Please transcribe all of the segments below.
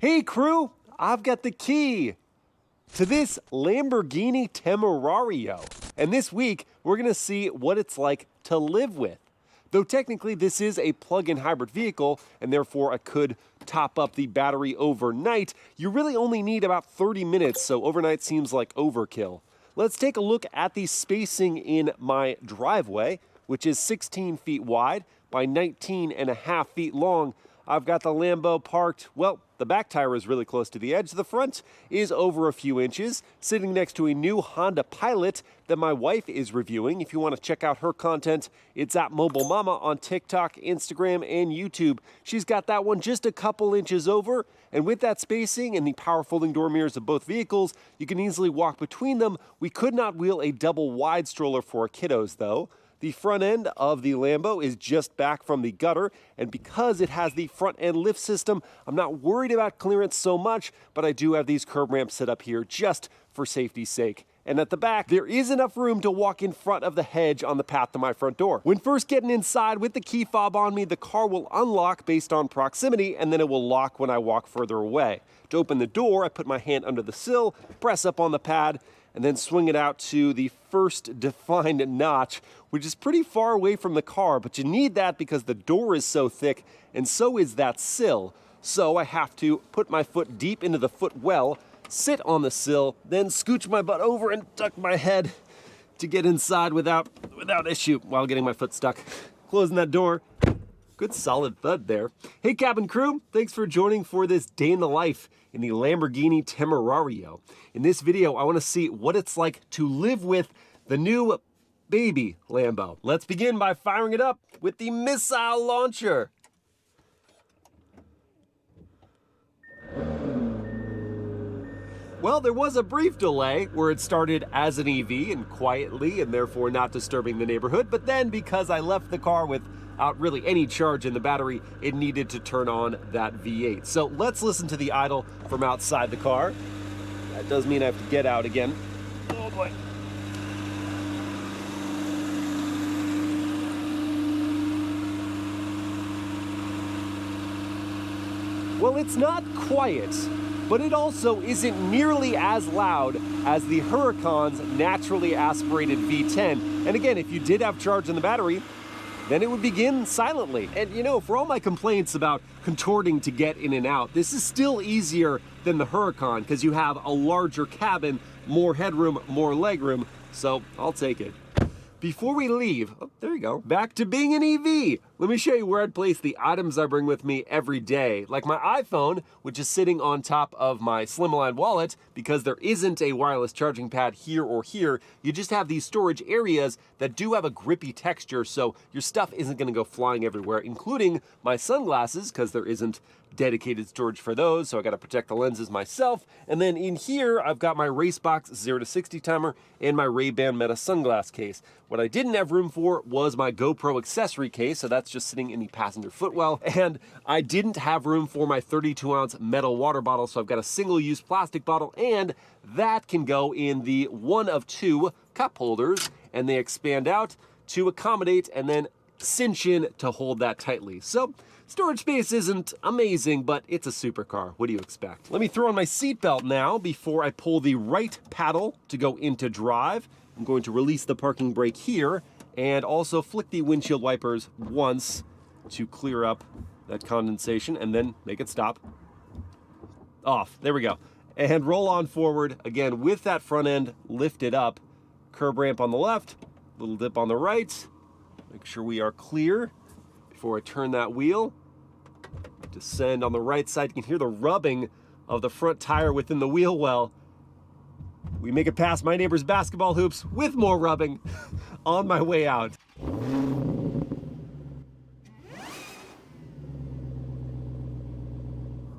Hey crew, I've got the key to this Lamborghini Temerario. And this week, we're gonna see what it's like to live with. Though technically this is a plug-in hybrid vehicle, and therefore I could top up the battery overnight, you really only need about 30 minutes, so overnight seems like overkill. Let's take a look at the spacing in my driveway, which is 16 feet wide by 19.5 feet long. I've got the Lambo parked, well, the back tire is really close to the edge. The front is over a few inches, sitting next to a new Honda Pilot that my wife is reviewing. If you want to check out her content, it's at Mobile Mama on TikTok, Instagram, and YouTube. She's got that one just a couple inches over, and with that spacing and the power folding door mirrors of both vehicles, you can easily walk between them. We could not wheel a double wide stroller for our kiddos, though. The front end of the Lambo is just back from the gutter, and because it has the front end lift system, I'm not worried about clearance so much, but I do have these curb ramps set up here just for safety's sake. And at the back, there is enough room to walk in front of the hedge on the path to my front door. When first getting inside with the key fob on me, the car will unlock based on proximity, and then it will lock when I walk further away. To open the door, I put my hand under the sill, press up on the pad, and then swing it out to the first defined notch, which is pretty far away from the car, but you need that because the door is so thick, and so is that sill. So I have to put my foot deep into the footwell, sit on the sill, then scooch my butt over and tuck my head to get inside without issue while getting my foot stuck. Closing that door. Good solid thud there. Hey cabin crew, thanks for joining for this day in the life in the Lamborghini Temerario. In this video, I want to see what it's like to live with the new baby Lambo. Let's begin by firing it up with the missile launcher. Well, there was a brief delay where it started as an EV and quietly and therefore not disturbing the neighborhood, but then because I left the car without really any charge in the battery, it needed to turn on that V8. So let's listen to the idle from outside the car. That does mean I have to get out again. Oh boy. Well, it's not quiet, but it also isn't nearly as loud as the Huracan's naturally aspirated V10. And again, if you did have charge in the battery, then it would begin silently. And you know, for all my complaints about contorting to get in and out, this is still easier than the Huracan because you have a larger cabin, more headroom, more legroom, so I'll take it. Before we leave, oh, there you go, back to being an EV. Let me show you where I'd place the items I bring with me every day, like my iPhone, which is sitting on top of my Slimline wallet because there isn't a wireless charging pad here or here. You just have these storage areas that do have a grippy texture, so your stuff isn't gonna go flying everywhere, including my sunglasses, because there isn't dedicated storage for those, so I gotta protect the lenses myself. And then in here, I've got my Racebox 0 to 60 timer and my Ray-Ban Meta sunglass case. What I didn't have room for was my GoPro accessory case, so that's just sitting in the passenger footwell. And I didn't have room for my 32-ounce metal water bottle, so I've got a single-use plastic bottle, and that can go in the one of two cup holders, and they expand out to accommodate and then cinch in to hold that tightly. So storage space isn't amazing, but it's a supercar. What do you expect? Let me throw on my seatbelt now before I pull the right paddle to go into drive. I'm going to release the parking brake here and also flick the windshield wipers once to clear up that condensation and then make it stop. Off. There we go. And roll on forward again with that front end lifted up. Curb ramp on the left, little dip on the right. Make sure we are clear before I turn that wheel. Descend on the right side. You can hear the rubbing of the front tire within the wheel well. We make it past my neighbor's basketball hoops with more rubbing on my way out.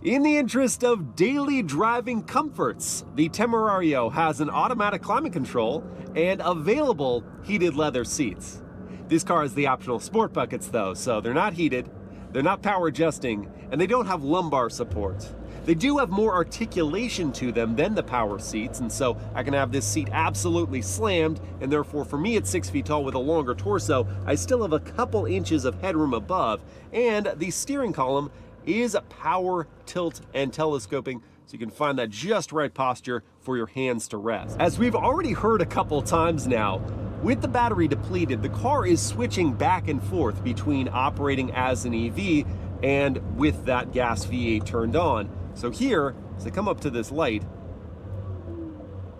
In the interest of daily driving comforts, the Temerario has an automatic climate control and available heated leather seats. This car has the optional sport buckets though, so they're not heated, they're not power adjusting, and they don't have lumbar support. They do have more articulation to them than the power seats, and so I can have this seat absolutely slammed, and therefore for me at 6 feet tall with a longer torso, I still have a couple inches of headroom above, and the steering column is power, tilt, and telescoping, so you can find that just right posture for your hands to rest. As we've already heard a couple times now, with the battery depleted, the car is switching back and forth between operating as an EV and with that gas V8 turned on. So here, as I come up to this light,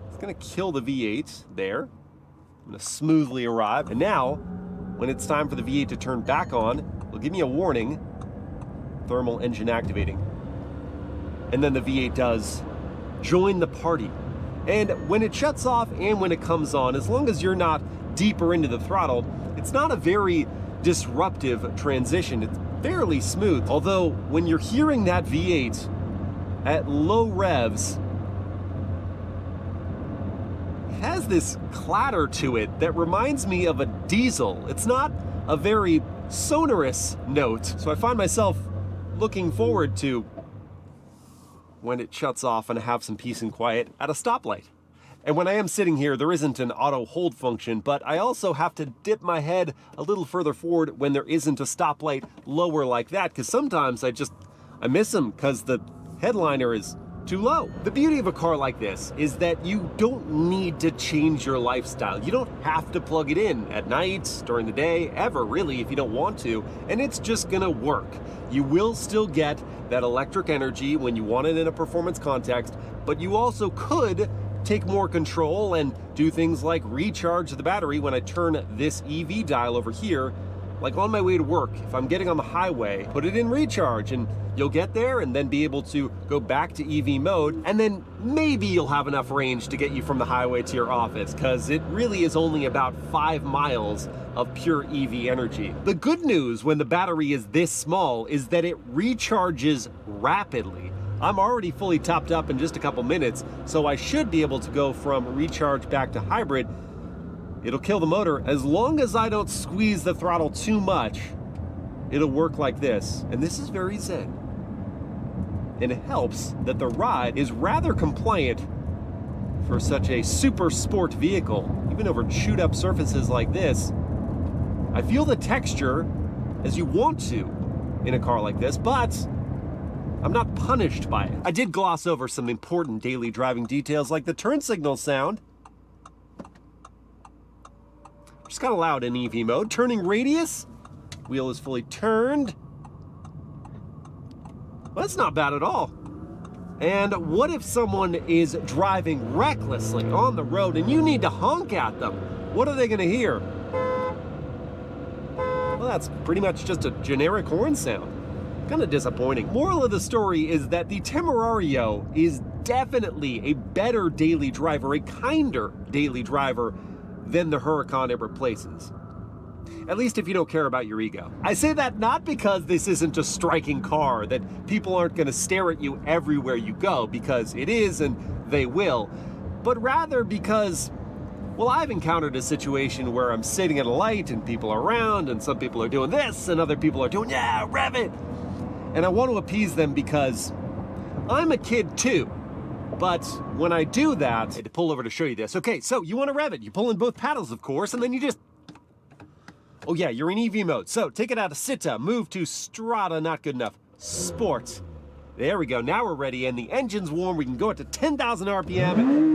it's gonna kill the V8 there. I'm gonna smoothly arrive. And now, when it's time for the V8 to turn back on, it'll give me a warning, thermal engine activating. And then the V8 does join the party. And when it shuts off and when it comes on, as long as you're not deeper into the throttle, it's not a very disruptive transition. It's fairly smooth. Although when you're hearing that V8 at low revs, it has this clatter to it that reminds me of a diesel. It's not a very sonorous note. So I find myself looking forward to when it shuts off and I have some peace and quiet at a stoplight. And when I am sitting here, there isn't an auto hold function, but I also have to dip my head a little further forward when there isn't a stoplight lower like that, because sometimes I miss them because the headliner is too low. The beauty of a car like this is that you don't need to change your lifestyle. You don't have to plug it in at night, during the day, ever really, if you don't want to, and it's just gonna work. You will still get that electric energy when you want it in a performance context, but you also could take more control and do things like recharge the battery when I turn this EV dial over here. Like on my way to work, if I'm getting on the highway, put it in recharge and you'll get there and then be able to go back to EV mode, and then maybe you'll have enough range to get you from the highway to your office, because it really is only about 5 miles of pure EV energy. The good news when the battery is this small is that it recharges rapidly. I'm already fully topped up in just a couple minutes, so I should be able to go from recharge back to hybrid. It'll kill the motor as long as I don't squeeze the throttle too much. It'll work like this, and this is very zen. And it helps that the ride is rather compliant for such a super sport vehicle. Even over chewed up surfaces like this, I feel the texture as you want to in a car like this, but I'm not punished by it. I did gloss over some important daily driving details like the turn signal sound. Just kind of loud in EV mode. Turning radius, wheel is fully turned. Well, that's not bad at all. And what if someone is driving recklessly on the road and you need to honk at them? What are they gonna hear? Well, that's pretty much just a generic horn sound. Kind of disappointing. Moral of the story is that the Temerario is definitely a better daily driver, a kinder daily driver than the Huracan it replaces. At least if you don't care about your ego. I say that not because this isn't a striking car, that people aren't gonna stare at you everywhere you go, because it is and they will, but rather because, well, I've encountered a situation where I'm sitting at a light and people are around and some people are doing this and other people are doing, yeah, rev it. And I want to appease them because I'm a kid too. But when I do that, I had to pull over to show you this. Okay, so you want to rev it. You pull in both paddles, of course, and then you just, oh yeah, you're in EV mode. So take it out of Sitta, move to Strada, not good enough, Sport. There we go, now we're ready, and the engine's warm. We can go up to 10,000 RPM.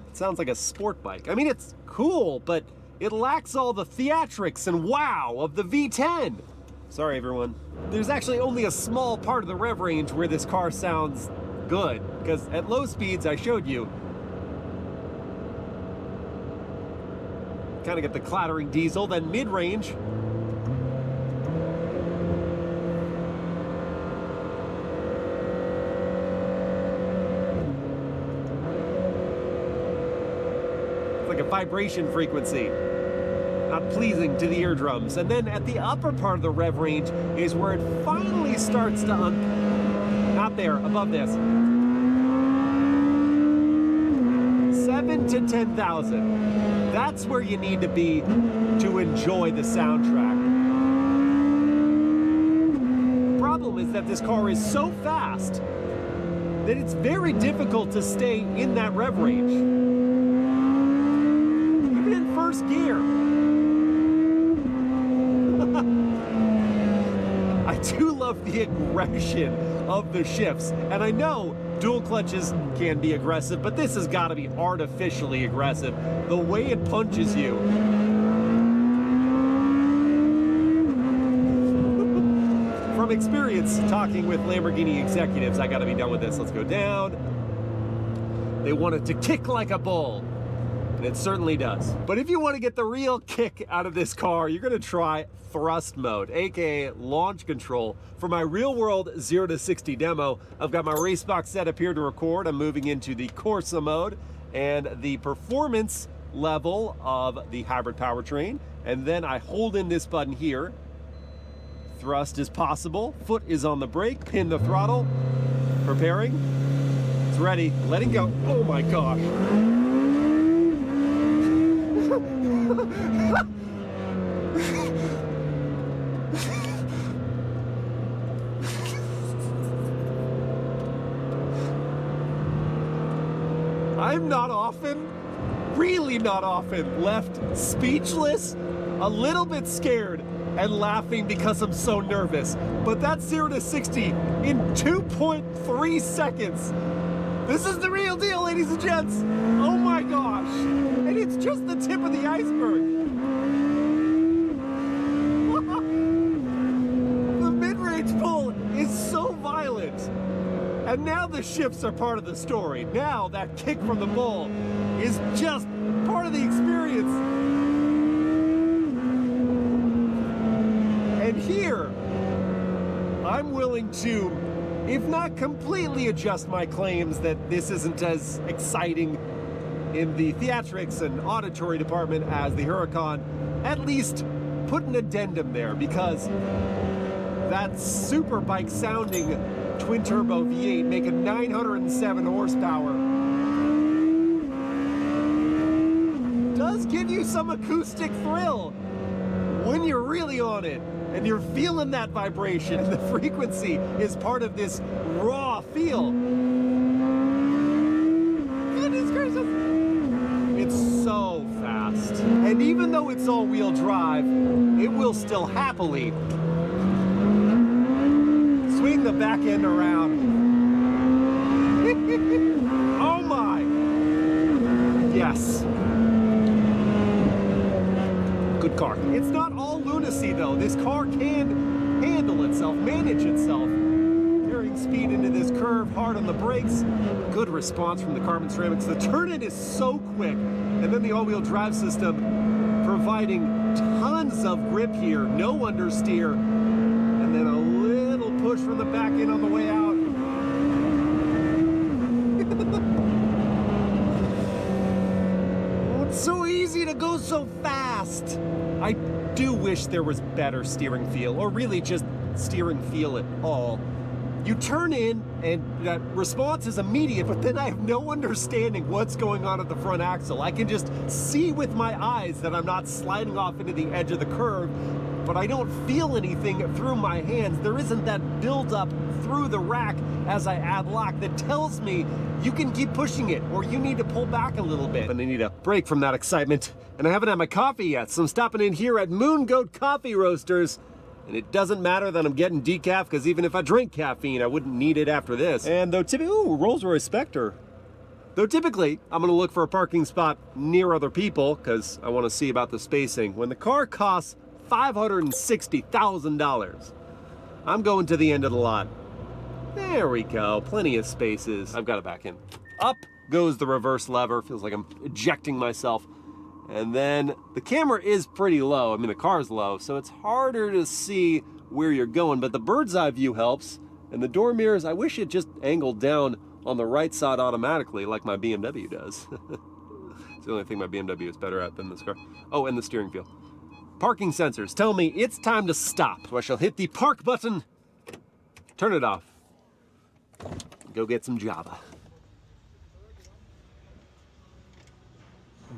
It sounds like a sport bike. I mean, it's cool, but it lacks all the theatrics and wow of the V10. Sorry, everyone. There's actually only a small part of the rev range where this car sounds good, because at low speeds, I showed you, kind of get the clattering diesel, then mid-range, it's like a vibration frequency. Not pleasing to the eardrums. And then at the upper part of the rev range is where it finally starts to not there, above this. 7 to 10,000. That's where you need to be to enjoy the soundtrack. The problem is that this car is so fast that it's very difficult to stay in that rev range. first gear. I do love the aggression of the shifts, and I know dual clutches can be aggressive, but this has got to be artificially aggressive. The way it punches you. From experience talking with Lamborghini executives, I got to be done with this. Let's go down. They want it to kick like a bull. And it certainly does. But if you want to get the real kick out of this car, you're going to try thrust mode, aka launch control. For my real world 0 to 60 demo, I've got my race box set up here to record. I'm moving into the Corsa mode and the performance level of the hybrid powertrain. And then I hold in this button here. Thrust is possible. Foot is on the brake. Pin the throttle. Preparing. It's ready. Letting go. Oh my gosh. I'm not often, really not often, left speechless, a little bit scared, and laughing because I'm so nervous. But that's 0 to 60 in 2.3 seconds. This is the real deal, ladies and gents. Oh my gosh. And it's just the tip of the iceberg. The mid-range pull is so violent. And now the shifts are part of the story. Now that kick from the bull is just part of the experience. And here, I'm willing to, if not completely adjust my claims that this isn't as exciting in the theatrics and auditory department as the Huracan, at least put an addendum there, because that super bike sounding twin turbo V8 making 907 horsepower does give you some acoustic thrill when you're really on it and you're feeling that vibration, and the frequency is part of this raw feel. Goodness gracious. It's so fast. And even though it's all-wheel drive, it will still happily swing the back end around. Oh my! Yes. Good car. It's not all lunacy though. This car can handle itself, manage itself. Carrying speed into this curve, hard on the brakes. Good response from the carbon ceramics. The turn-in is so quick. And then the all-wheel drive system providing tons of grip here, no understeer. And then a little push from the back end on the way out. Oh, it's so easy to go so fast. I do wish there was better steering feel, or really just steering feel at all. You turn in and that response is immediate, but then I have no understanding what's going on at the front axle. I can just see with my eyes that I'm not sliding off into the edge of the curve, but I don't feel anything through my hands. There isn't that buildup through the rack as I add lock that tells me you can keep pushing it or you need to pull back a little bit. And I need a break from that excitement. And I haven't had my coffee yet, so I'm stopping in here at Moon Goat Coffee Roasters. And it doesn't matter that I'm getting decaf, because even if I drink caffeine, I wouldn't need it after this. And though typically, ooh, Rolls-Royce Spectre. Though typically, I'm gonna look for a parking spot near other people, because I wanna see about the spacing. When the car costs $560,000, I'm going to the end of the lot. There we go, plenty of spaces. I've got to back in. Up goes the reverse lever. Feels like I'm ejecting myself. And then the camera is pretty low. I mean, the car's low, so it's harder to see where you're going, but the bird's eye view helps. And the door mirrors, I wish it just angled down on the right side automatically like my BMW does. It's the only thing my BMW is better at than this car. Oh, and the steering wheel. Parking sensors tell me it's time to stop. So I shall hit the park button, turn it off, go get some Java.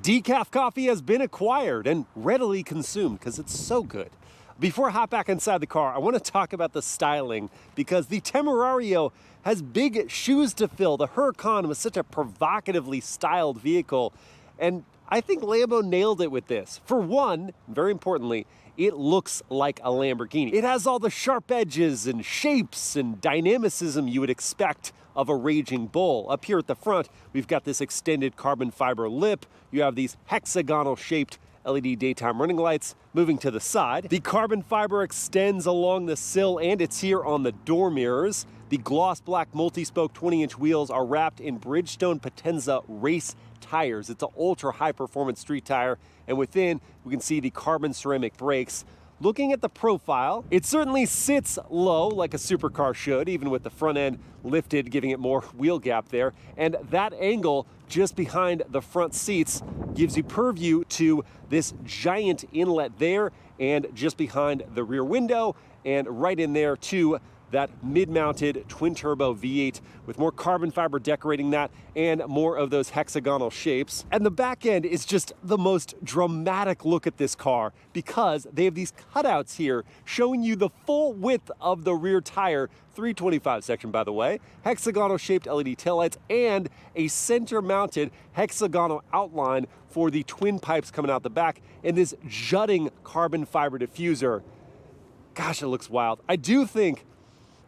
Decaf coffee has been acquired and readily consumed because it's so good. Before I hop back inside the car, I want to talk about the styling, because the Temerario has big shoes to fill. The Huracan was such a provocatively styled vehicle, and I think Lambo nailed it with this. For one, very importantly, it looks like a Lamborghini. It has all the sharp edges and shapes and dynamicism you would expect of a raging bull. Up here at the front, we've got this extended carbon fiber lip. You have these hexagonal shaped LED daytime running lights. Moving to the side, the carbon fiber extends along the sill and it's here on the door mirrors. The gloss black multi-spoke 20-inch wheels are wrapped in Bridgestone Potenza race tires. It's an ultra high performance street tire, and within we can see the carbon ceramic brakes. Looking at the profile, it certainly sits low like a supercar should, even with the front end lifted, giving it more wheel gap there. And that angle just behind the front seats gives you purview to this giant inlet there, and just behind the rear window, and right in there to that mid-mounted twin-turbo V8 with more carbon fiber decorating that and more of those hexagonal shapes. And the back end is just the most dramatic look at this car because they have these cutouts here showing you the full width of the rear tire, 325 section by the way, hexagonal shaped LED taillights, and a center-mounted hexagonal outline for the twin pipes coming out the back, and this jutting carbon fiber diffuser. Gosh, it looks wild. I do think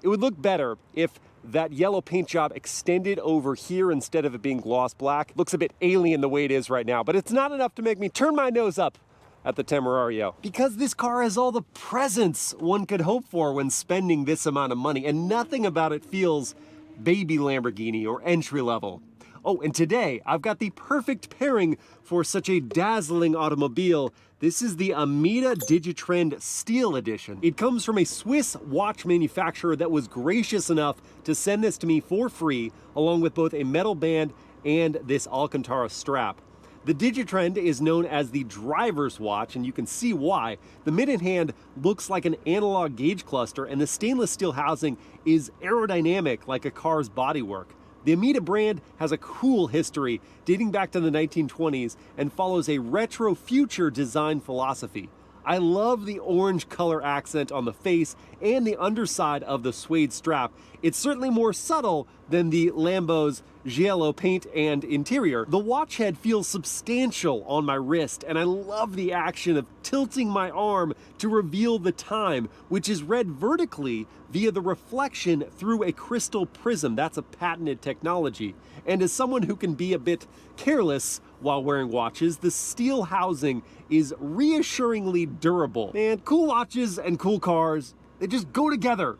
it would look better if that yellow paint job extended over here instead of it being gloss black. Looks a bit alien the way it is right now, but it's not enough to make me turn my nose up at the Temerario. Because this car has all the presence one could hope for when spending this amount of money, and nothing about it feels baby Lamborghini or entry level. Oh, and today I've got the perfect pairing for such a dazzling automobile. This is the AMIDA DigiTrend Steel Edition. It comes from a Swiss watch manufacturer that was gracious enough to send this to me for free, along with both a metal band and this Alcantara strap. The DigiTrend is known as the driver's watch, and you can see why. The minute hand looks like an analog gauge cluster, and the stainless steel housing is aerodynamic like a car's bodywork. The AMIDA brand has a cool history dating back to the 1920s and follows a retro future design philosophy. I love the orange color accent on the face and the underside of the suede strap. It's certainly more subtle than the Lambo's giallo paint and interior. The watch head feels substantial on my wrist, and I love the action of tilting my arm to reveal the time, which is read vertically via the reflection through a crystal prism. That's a patented technology. And as someone who can be a bit careless while wearing watches, the steel housing is reassuringly durable. Man, cool watches and cool cars, they just go together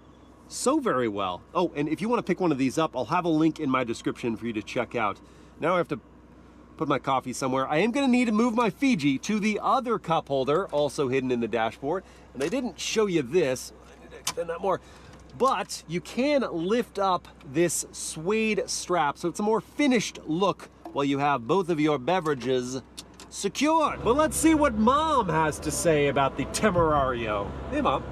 so very well. Oh, and if you want to pick one of these up, I'll have a link in my description for you to check out. Now I have to put my coffee somewhere. I am going to need to move my Fiji to the other cup holder, also hidden in the dashboard. And I didn't show you this. I need to extend that more. But you can lift up this suede strap, so it's a more finished look while you have both of your beverages secured. But let's see what Mom has to say about the Temerario. Hey, Mom.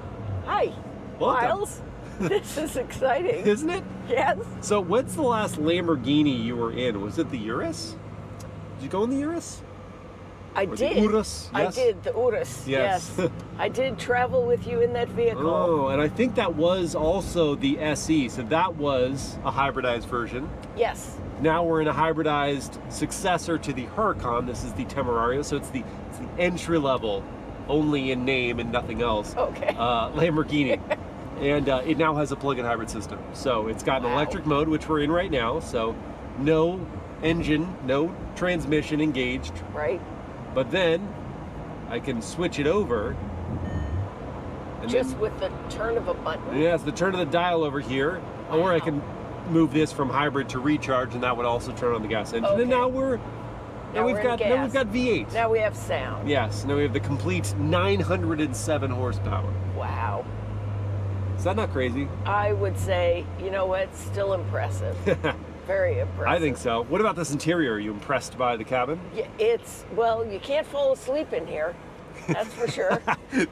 Hi, Welcome. Miles. This is exciting. Isn't it? Yes. So what's the last Lamborghini you were in? Was it the Urus? Did you go in the Urus? I Or did. The Urus? Yes? I did, the Urus. Yes. Yes. I did travel with you in that vehicle. Oh, and I think that was also the SE, so that was a hybridized version. Yes. Now we're in a hybridized successor to the Huracan. This is the Temerario, so it's the entry level, only in name and nothing else. Okay. Lamborghini. And it now has a plug-in hybrid system. So it's got an electric mode, which we're in right now. So no engine, no transmission engaged. Right. But then I can switch it over. And Just then, with the turn of a button. yeah, it's the turn of the dial over here. Or I can move this from hybrid to recharge, and that would also turn on the gas engine. Okay. And now we've we're in got gas. V8. Now we have sound. Yes, now we have the complete 907 horsepower. Wow. Is that not crazy? I would say, you know what, still impressive. Very impressive. I think so. What about this interior? Are you impressed by the cabin? Yeah, well, you can't fall asleep in here. That's for sure.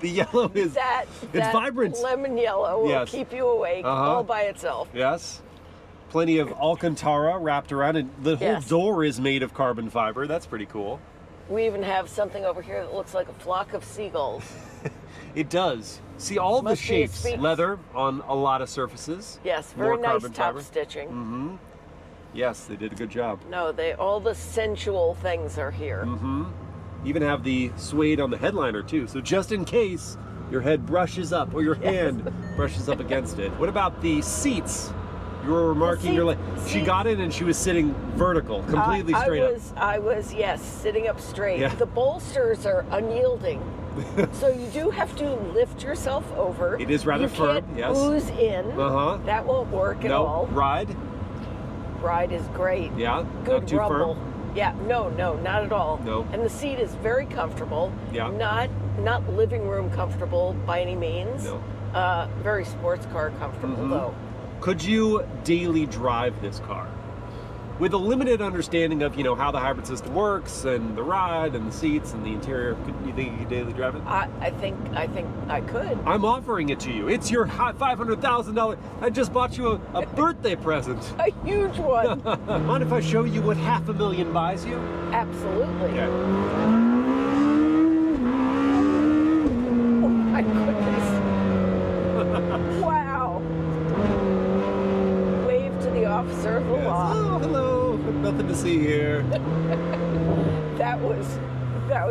The yellow is that vibrant. Lemon yellow will Yes. keep you awake all by itself. Yes. Plenty of Alcantara wrapped around, and the whole Yes. door is made of carbon fiber. That's pretty cool. We even have something over here that looks like a flock of seagulls. It does. See all the Must be its shapes, feet. leather on a lot of surfaces. Yes, More very nice carbon top fiber. stitching. Mm-hmm. Yes, they did a good job. No, all the sensual things are here. Mm-hmm. Even have the suede on the headliner too, so just in case your head brushes up or your hand brushes up against it. What about the seats? You were remarking, you're like, she got in and she was sitting vertical, completely straight up. I was, yes, sitting up straight. Yeah. The bolsters are unyielding. So you do have to lift yourself over. It is rather firm, You can't yes. ooze in. Uh-huh. That won't work at all. Ride? Ride is great. Yeah, Good not too rumble. firm? Yeah, no, not at all. No. And the seat is very comfortable. Yeah. Not living room comfortable by any means. No. Very sports car comfortable though. Could you daily drive this car? With a limited understanding of, how the hybrid system works and the ride and the seats and the interior, you think you could daily drive it? I think I could. I'm offering it to you. It's your $500,000. I just bought you a birthday present. A huge one. Mind if I show you what $500,000 buys you? Absolutely. Okay. Oh my goodness. Wow. Wave to the officer of the law. Oh, hello. Nothing to see here. That was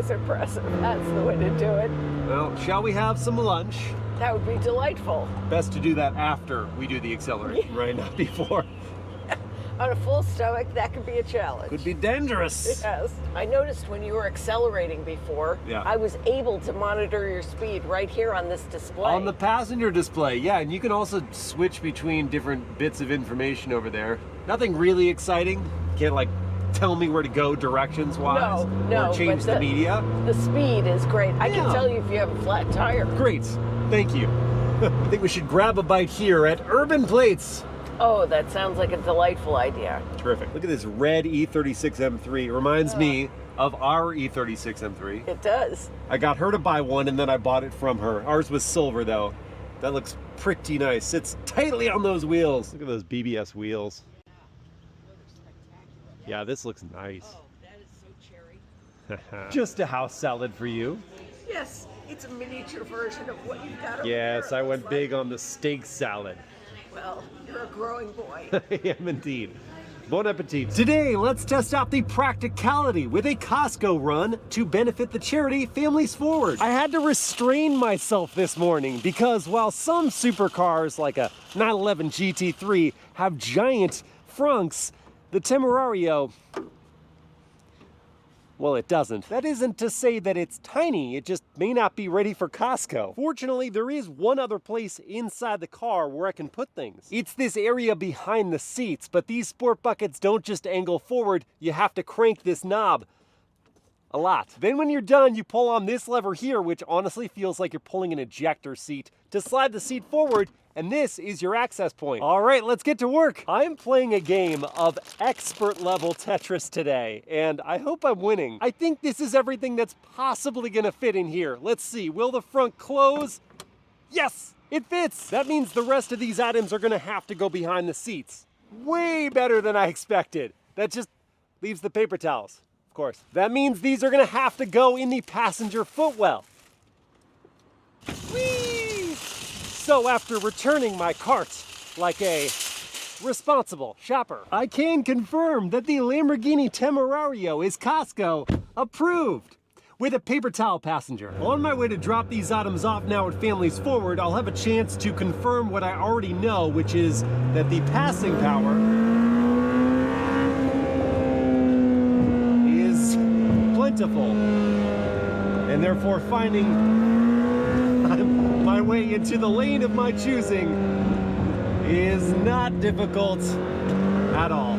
impressive. That's the way to do it. Well, shall we have some lunch? That would be delightful. Best to do that after we do the acceleration, right? Not before. On a full stomach, that could be a challenge. Could be dangerous. Yes. I noticed when you were accelerating before, I was able to monitor your speed right here on this display. On the passenger display, yeah, and you can also switch between different bits of information over there. Nothing really exciting. Can't tell me where to go directions-wise. No, or change the media. The speed is great. I can tell you if you have a flat tire. Great, thank you. I think we should grab a bite here at Urban Plates. Oh, that sounds like a delightful idea. Terrific. Look at this red E36 M3. Reminds me of our E36 M3. It does. I got her to buy one and then I bought it from her. Ours was silver though. That looks pretty nice. Sits tightly on those wheels. Look at those BBS wheels. Yeah, this looks nice. Oh, that is so cherry. Just a house salad for you. Yes, it's a miniature version of what you've got over Yes, there. I went big on the steak salad. Well, you're a growing boy. I am indeed. Bon appetit. Today, let's test out the practicality with a Costco run to benefit the charity Families Forward. I had to restrain myself this morning because while some supercars like a 911 GT3 have giant frunks, the Temerario, well, it doesn't. That isn't to say that it's tiny, it just may not be ready for Costco. Fortunately, there is one other place inside the car where I can put things. It's this area behind the seats, but these sport buckets don't just angle forward, you have to crank this knob a lot. Then when you're done, you pull on this lever here, which honestly feels like you're pulling an ejector seat to slide the seat forward, and this is your access point. All right, let's get to work. I'm playing a game of expert level Tetris today, and I hope I'm winning. I think this is everything that's possibly gonna fit in here. Let's see, will the front close? Yes, it fits. That means the rest of these items are gonna have to go behind the seats. Way better than I expected. That just leaves the paper towels, of course. That means these are gonna have to go in the passenger footwell. Whee! So after returning my cart like a responsible shopper, I can confirm that the Lamborghini Temerario is Costco approved with a paper towel passenger. On my way to drop these items off now at Families Forward, I'll have a chance to confirm what I already know, which is that the passing power is plentiful, and therefore finding my way into the lane of my choosing is not difficult at all.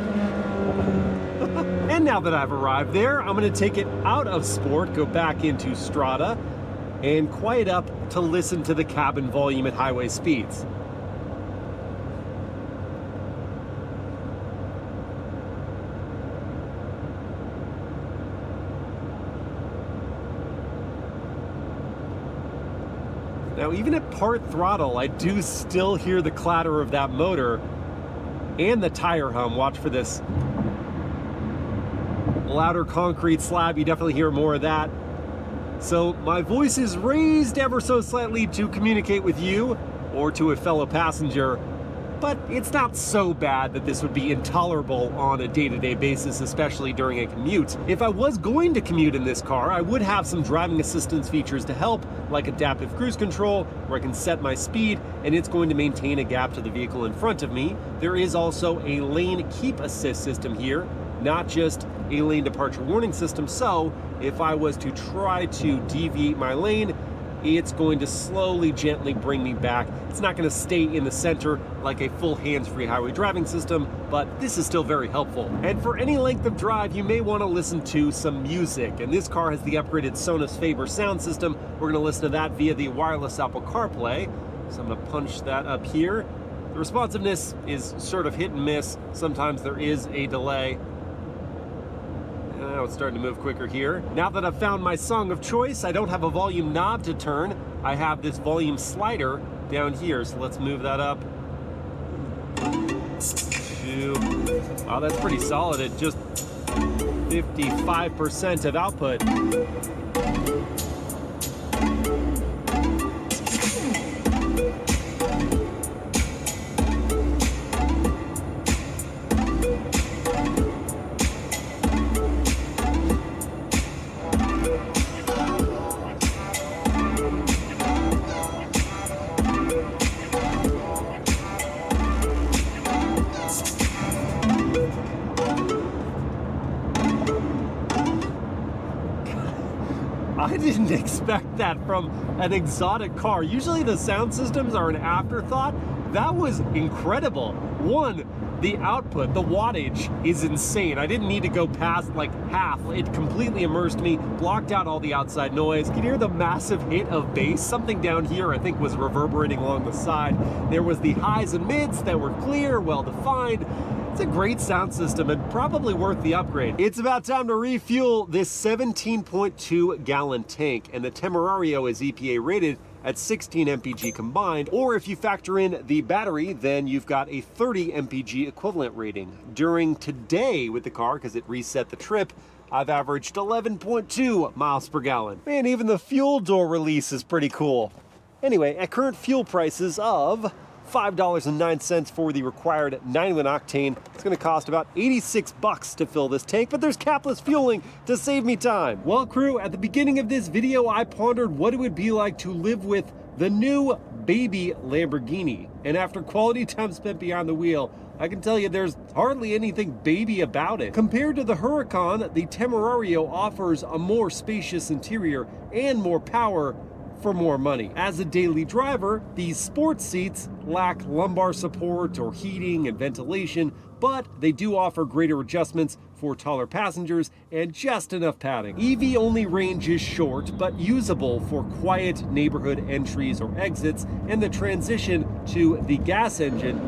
And now that I've arrived there, I'm gonna take it out of sport, go back into Strada, and quiet up to listen to the cabin volume at highway speeds. Now, even at part throttle, I do still hear the clatter of that motor and the tire hum. Watch for this louder concrete slab. You definitely hear more of that. So my voice is raised ever so slightly to communicate with you or to a fellow passenger but it's not so bad that this would be intolerable on a day-to-day basis, especially during a commute. If I was going to commute in this car, I would have some driving assistance features to help, like adaptive cruise control, where I can set my speed, and it's going to maintain a gap to the vehicle in front of me. There is also a lane keep assist system here, not just a lane departure warning system, so if I was to try to deviate my lane, it's going to slowly, gently bring me back. It's not going to stay in the center like a full hands-free highway driving system, but this is still very helpful. And for any length of drive, you may want to listen to some music, and this car has the upgraded Sonos Faber sound system. We're going to listen to that via the wireless Apple CarPlay, so I'm going to punch that up here. The responsiveness is sort of hit and miss. Sometimes there is a delay. Now it's starting to move quicker here. Now that I've found my song of choice, I don't have a volume knob to turn. I have this volume slider down here, so let's move that up. Wow, that's pretty solid at just 55% of output. I didn't expect that from an exotic car. Usually the sound systems are an afterthought. That was incredible. One, the output, the wattage is insane. I didn't need to go past like half. It completely immersed me, blocked out all the outside noise. You can hear the massive hit of bass. Something down here I think was reverberating along the side. There was the highs and mids that were clear, well defined. It's a great sound system and probably worth the upgrade. It's about time to refuel this 17.2 gallon tank, and the Temerario is EPA rated at 16 MPGe combined, or if you factor in the battery, then you've got a 30 MPGe equivalent rating. During today with the car, because it reset the trip, I've averaged 11.2 miles per gallon. Man, even the fuel door release is pretty cool. Anyway, at current fuel prices of $5.09 for the required 91 octane. It's going to cost about 86 bucks to fill this tank, but there's capless fueling to save me time. Well, crew, at the beginning of this video, I pondered what it would be like to live with the new baby Lamborghini. And after quality time spent behind the wheel, I can tell you there's hardly anything baby about it. Compared to the Huracan, the Temerario offers a more spacious interior and more power for more money. As a daily driver, these sports seats lack lumbar support or heating and ventilation, but they do offer greater adjustments for taller passengers and just enough padding. EV-only range is short, but usable for quiet neighborhood entries or exits, and the transition to the gas engine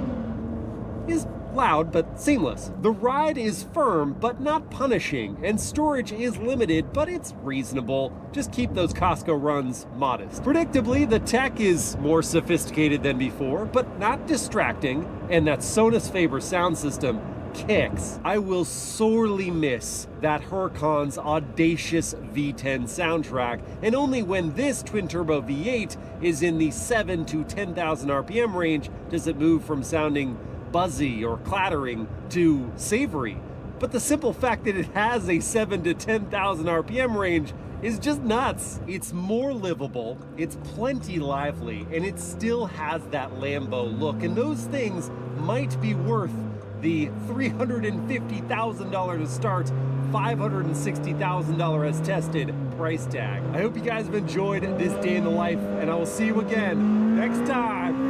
is loud but seamless. The ride is firm but not punishing, and storage is limited but it's reasonable. Just keep those Costco runs modest. Predictably, the tech is more sophisticated than before, but not distracting, and that Sonos Faber sound system kicks. I will sorely miss that Huracan's audacious V10 soundtrack, and only when this twin-turbo V8 is in the 7 to 10,000 RPM range does it move from sounding buzzy or clattering to savory. But the simple fact that it has a 7 to 10,000 RPM range is just nuts. It's more livable, it's plenty lively, and it still has that Lambo look, and those things might be worth the $350,000 to start, $560,000 as tested price tag. I hope you guys have enjoyed this day in the life, and I will see you again next time.